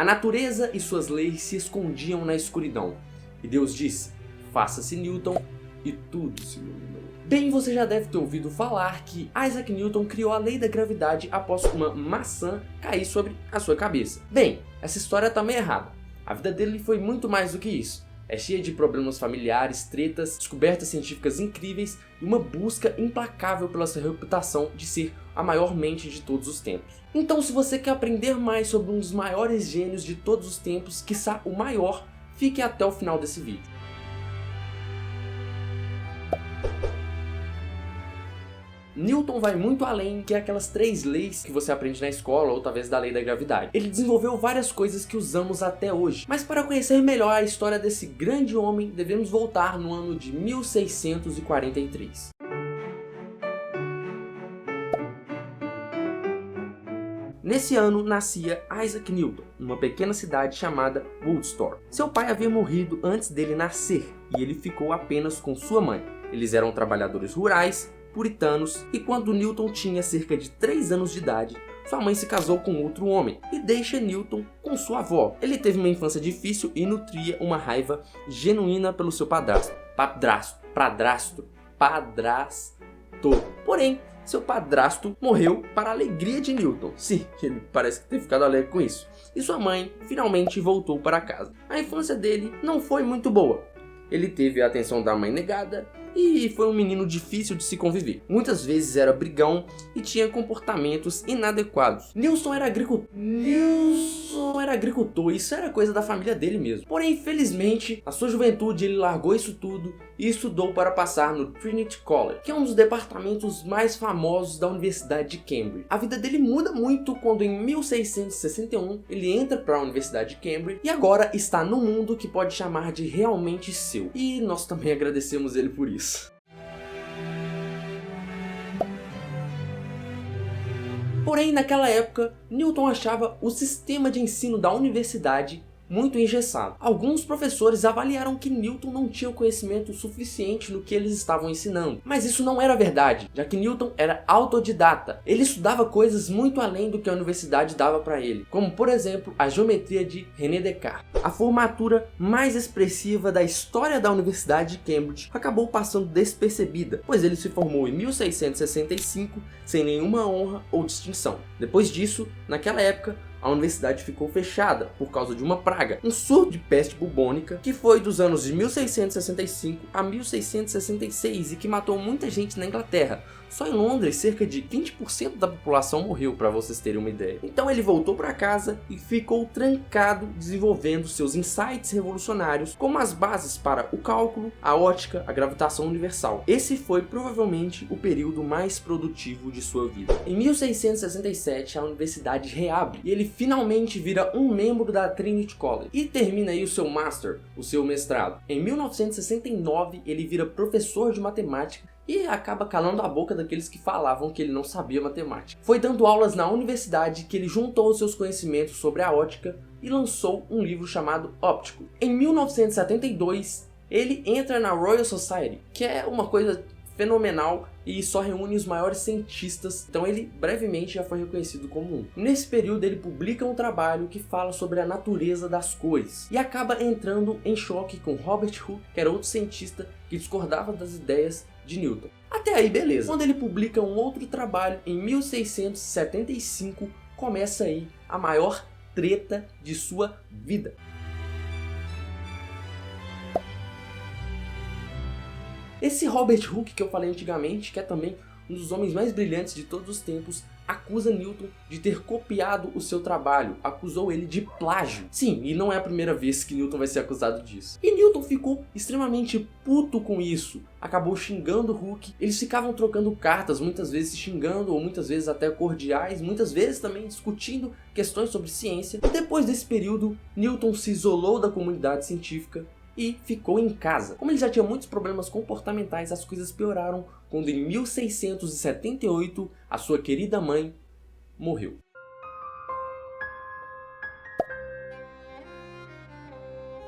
A natureza e suas leis se escondiam na escuridão. E Deus disse: faça-se Newton, e tudo se iluminou. Bem, você já deve ter ouvido falar que Isaac Newton criou a lei da gravidade após uma maçã cair sobre a sua cabeça. Bem, essa história tá meio errada. A vida dele foi muito mais do que isso. É cheia de problemas familiares, tretas, descobertas científicas incríveis e uma busca implacável pela sua reputação de ser a maior mente de todos os tempos. Então, se você quer aprender mais sobre um dos maiores gênios de todos os tempos, quiçá o maior, fique até o final desse vídeo. Newton vai muito além que aquelas 3 leis que você aprende na escola ou talvez da lei da gravidade. Ele desenvolveu várias coisas que usamos até hoje. Mas para conhecer melhor a história desse grande homem, devemos voltar no ano de 1643. Nesse ano nascia Isaac Newton, numa pequena cidade chamada Woodstock. Seu pai havia morrido antes dele nascer e ele ficou apenas com sua mãe. Eles eram trabalhadores rurais, puritanos, e quando Newton tinha cerca de 3 anos de idade, sua mãe se casou com outro homem e deixa Newton com sua avó. Ele teve uma infância difícil e nutria uma raiva genuína pelo seu padrasto. Porém, seu padrasto morreu para a alegria de Newton. Sim, ele parece ter ficado alegre com isso. E sua mãe finalmente voltou para casa. A infância dele não foi muito boa. Ele teve a atenção da mãe negada e foi um menino difícil de se conviver. Muitas vezes era brigão e tinha comportamentos inadequados. Newton era agricultor, isso era coisa da família dele mesmo. Porém, infelizmente, na sua juventude ele largou isso tudo e estudou para passar no Trinity College, que é um dos departamentos mais famosos da Universidade de Cambridge. A vida dele muda muito quando em 1661 ele entra para a Universidade de Cambridge e agora está no mundo que pode chamar de realmente seu. E nós também agradecemos ele por isso. Porém, naquela época, Newton achava o sistema de ensino da universidade muito engessado. Alguns professores avaliaram que Newton não tinha conhecimento suficiente no que eles estavam ensinando. Mas isso não era verdade, já que Newton era autodidata. Ele estudava coisas muito além do que a universidade dava para ele, como por exemplo a geometria de René Descartes. A formatura mais expressiva da história da Universidade de Cambridge acabou passando despercebida, pois ele se formou em 1665 sem nenhuma honra ou distinção. Depois disso, naquela época, a universidade ficou fechada por causa de uma praga, um surto de peste bubônica que foi dos anos de 1665 a 1666 e que matou muita gente na Inglaterra. Só em Londres, cerca de 20% da população morreu, para vocês terem uma ideia. Então ele voltou para casa e ficou trancado desenvolvendo seus insights revolucionários, como as bases para o cálculo, a ótica, a gravitação universal. Esse foi provavelmente o período mais produtivo de sua vida. Em 1667, a universidade reabre e ele finalmente vira um membro da Trinity College e termina aí o seu master, o seu mestrado. Em 1969, ele vira professor de matemática e acaba calando a boca daqueles que falavam que ele não sabia matemática. Foi dando aulas na universidade que ele juntou seus conhecimentos sobre a ótica e lançou um livro chamado Óptico. Em 1972, ele entra na Royal Society, que é uma coisa fenomenal e só reúne os maiores cientistas, então ele brevemente já foi reconhecido como um. Nesse período ele publica um trabalho que fala sobre a natureza das cores e acaba entrando em choque com Robert Hooke, que era outro cientista que discordava das ideias de Newton. Até aí beleza. Quando ele publica um outro trabalho em 1675, começa aí a maior treta de sua vida. Esse Robert Hooke que eu falei antigamente, que é também um dos homens mais brilhantes de todos os tempos, acusa Newton de ter copiado o seu trabalho, acusou ele de plágio. Sim, e não é a primeira vez que Newton vai ser acusado disso. E Newton ficou extremamente puto com isso, acabou xingando Hooke, eles ficavam trocando cartas, muitas vezes xingando, ou muitas vezes até cordiais, muitas vezes também discutindo questões sobre ciência. E depois desse período, Newton se isolou da comunidade científica e ficou em casa. Como ele já tinha muitos problemas comportamentais, as coisas pioraram quando em 1678 a sua querida mãe morreu.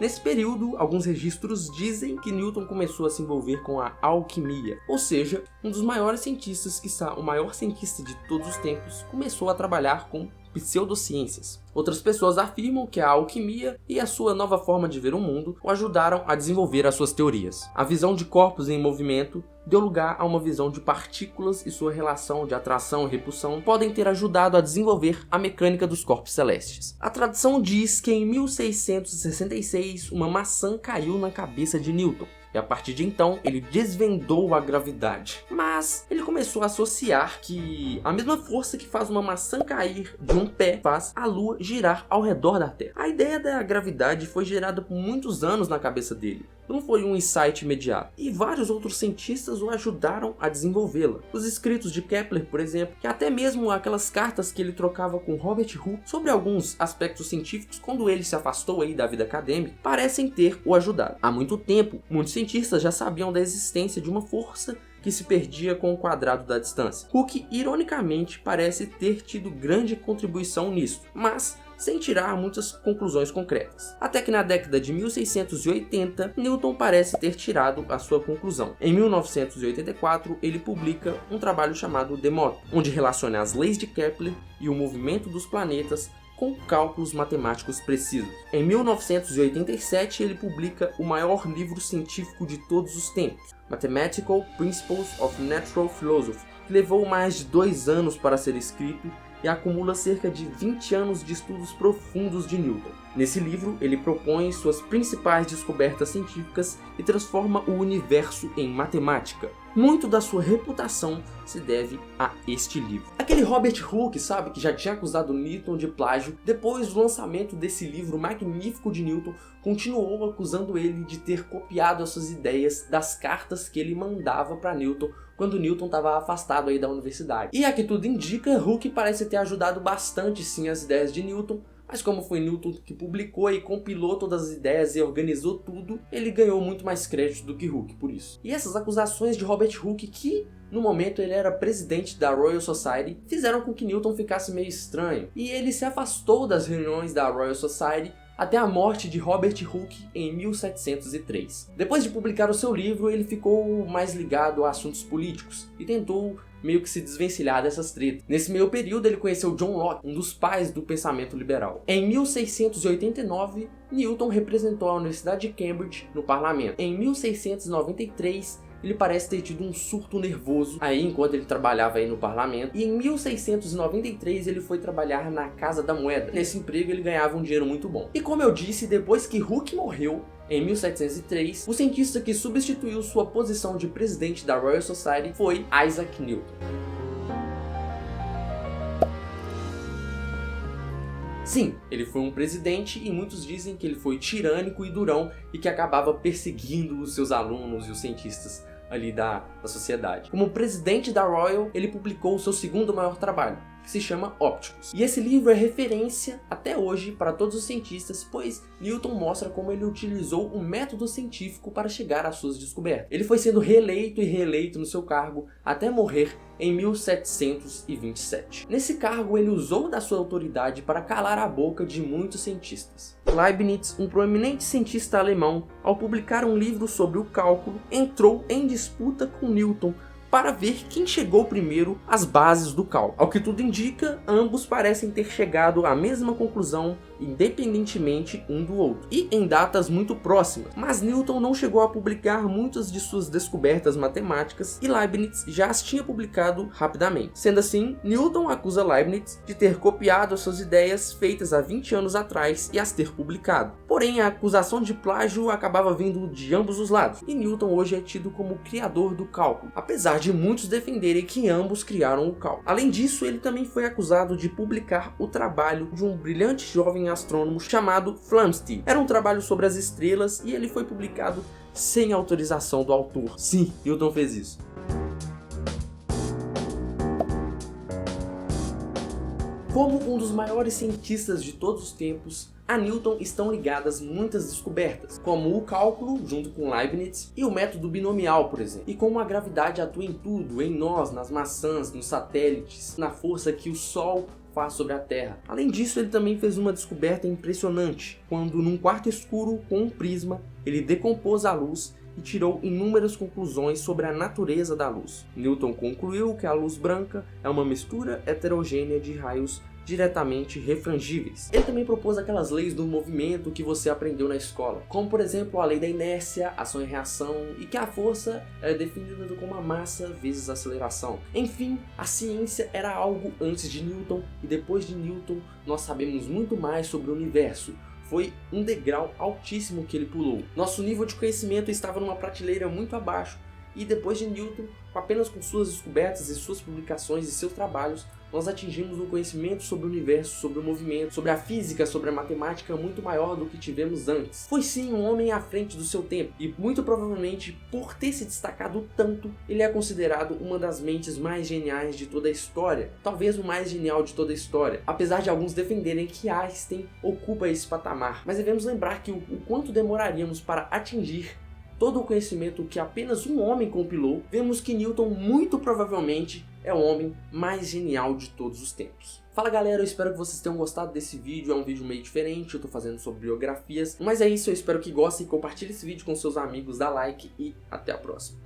Nesse período, alguns registros dizem que Newton começou a se envolver com a alquimia, ou seja, um dos maiores cientistas, quiçá o maior cientista de todos os tempos, começou a trabalhar com pseudociências. Outras pessoas afirmam que a alquimia e a sua nova forma de ver o mundo o ajudaram a desenvolver as suas teorias. A visão de corpos em movimento deu lugar a uma visão de partículas e sua relação de atração e repulsão podem ter ajudado a desenvolver a mecânica dos corpos celestes. A tradição diz que em 1666 uma maçã caiu na cabeça de Newton. E a partir de então, ele desvendou a gravidade. Mas ele começou a associar que a mesma força que faz uma maçã cair de um pé faz a Lua girar ao redor da Terra. A ideia da gravidade foi gerada por muitos anos na cabeça dele. Não foi um insight imediato. E vários outros cientistas o ajudaram a desenvolvê-la. Os escritos de Kepler, por exemplo, que até mesmo aquelas cartas que ele trocava com Robert Hooke sobre alguns aspectos científicos quando ele se afastou aí da vida acadêmica, parecem ter o ajudado. Há muito tempo, muitos cientistas já sabiam da existência de uma força que se perdia com o quadrado da distância. Hooke, ironicamente, parece ter tido grande contribuição nisso, mas sem tirar muitas conclusões concretas. Até que na década de 1680, Newton parece ter tirado a sua conclusão. Em 1984, ele publica um trabalho chamado De Moto, onde relaciona as leis de Kepler e o movimento dos planetas com cálculos matemáticos precisos. Em 1987, ele publica o maior livro científico de todos os tempos, Mathematical Principles of Natural Philosophy, que levou mais de 2 anos para ser escrito e acumula cerca de 20 anos de estudos profundos de Newton. Nesse livro, ele propõe suas principais descobertas científicas e transforma o universo em matemática. Muito da sua reputação se deve a este livro. Aquele Robert Hooke, sabe, que já tinha acusado Newton de plágio, depois do lançamento desse livro magnífico de Newton, continuou acusando ele de ter copiado as suas ideias das cartas que ele mandava para Newton quando Newton estava afastado aí da universidade. E aqui tudo indica, Hooke parece ter ajudado bastante sim as ideias de Newton, mas como foi Newton que publicou e compilou todas as ideias e organizou tudo, ele ganhou muito mais crédito do que Hooke por isso. E essas acusações de Robert Hooke, que no momento ele era presidente da Royal Society, fizeram com que Newton ficasse meio estranho. E ele se afastou das reuniões da Royal Society até a morte de Robert Hooke em 1703. Depois de publicar o seu livro, ele ficou mais ligado a assuntos políticos e tentou meio que se desvencilhar dessas tretas. Nesse meio período, ele conheceu John Locke, um dos pais do pensamento liberal. Em 1689, Newton representou a Universidade de Cambridge no parlamento. Em 1693, ele parece ter tido um surto nervoso aí enquanto ele trabalhava aí no parlamento. E em 1693 ele foi trabalhar na Casa da Moeda. Nesse emprego ele ganhava um dinheiro muito bom. E como eu disse, depois que Hooke morreu, em 1703, o cientista que substituiu sua posição de presidente da Royal Society foi Isaac Newton. Sim, ele foi um presidente e muitos dizem que ele foi tirânico e durão e que acabava perseguindo os seus alunos e os cientistas ali da sociedade. Como presidente da Royal, ele publicou o seu segundo maior trabalho, que se chama Ópticos. E esse livro é referência até hoje para todos os cientistas, pois Newton mostra como ele utilizou um método científico para chegar às suas descobertas. Ele foi sendo reeleito e reeleito no seu cargo até morrer em 1727. Nesse cargo, ele usou da sua autoridade para calar a boca de muitos cientistas. Leibniz, um proeminente cientista alemão, ao publicar um livro sobre o cálculo, entrou em disputa com Newton para ver quem chegou primeiro às bases do cálculo. Ao que tudo indica, ambos parecem ter chegado à mesma conclusão, independentemente um do outro, e em datas muito próximas. Mas Newton não chegou a publicar muitas de suas descobertas matemáticas e Leibniz já as tinha publicado rapidamente. Sendo assim, Newton acusa Leibniz de ter copiado as suas ideias feitas há 20 anos atrás e as ter publicado. Porém, a acusação de plágio acabava vindo de ambos os lados, e Newton hoje é tido como o criador do cálculo, apesar de muitos defenderem que ambos criaram o cálculo. Além disso, ele também foi acusado de publicar o trabalho de um brilhante jovem astrônomo chamado Flamsteed. Era um trabalho sobre as estrelas e ele foi publicado sem autorização do autor. Sim, Newton fez isso. Como um dos maiores cientistas de todos os tempos, a Newton estão ligadas muitas descobertas, como o cálculo, junto com Leibniz, e o método binomial, por exemplo. E como a gravidade atua em tudo, em nós, nas maçãs, nos satélites, na força que o Sol faz sobre a Terra. Além disso, ele também fez uma descoberta impressionante, quando num quarto escuro com um prisma, ele decompôs a luz e tirou inúmeras conclusões sobre a natureza da luz. Newton concluiu que a luz branca é uma mistura heterogênea de raios diretamente refrangíveis. Ele também propôs aquelas leis do movimento que você aprendeu na escola, como por exemplo a lei da inércia, ação e reação, e que a força é definida como a massa vezes a aceleração. Enfim, a ciência era algo antes de Newton, e depois de Newton nós sabemos muito mais sobre o universo. Foi um degrau altíssimo que ele pulou. Nosso nível de conhecimento estava numa prateleira muito abaixo, e depois de Newton, apenas com suas descobertas e suas publicações e seus trabalhos, nós atingimos um conhecimento sobre o universo, sobre o movimento, sobre a física, sobre a matemática muito maior do que tivemos antes. Foi sim um homem à frente do seu tempo, e muito provavelmente, por ter se destacado tanto, ele é considerado uma das mentes mais geniais de toda a história, talvez o mais genial de toda a história, apesar de alguns defenderem que Einstein ocupa esse patamar. Mas devemos lembrar que o quanto demoraríamos para atingir todo o conhecimento que apenas um homem compilou, vemos que Newton muito provavelmente é o homem mais genial de todos os tempos. Fala galera, eu espero que vocês tenham gostado desse vídeo, é um vídeo meio diferente, eu tô fazendo sobre biografias, mas é isso, eu espero que gostem, compartilhe esse vídeo com seus amigos, dá like e até a próxima.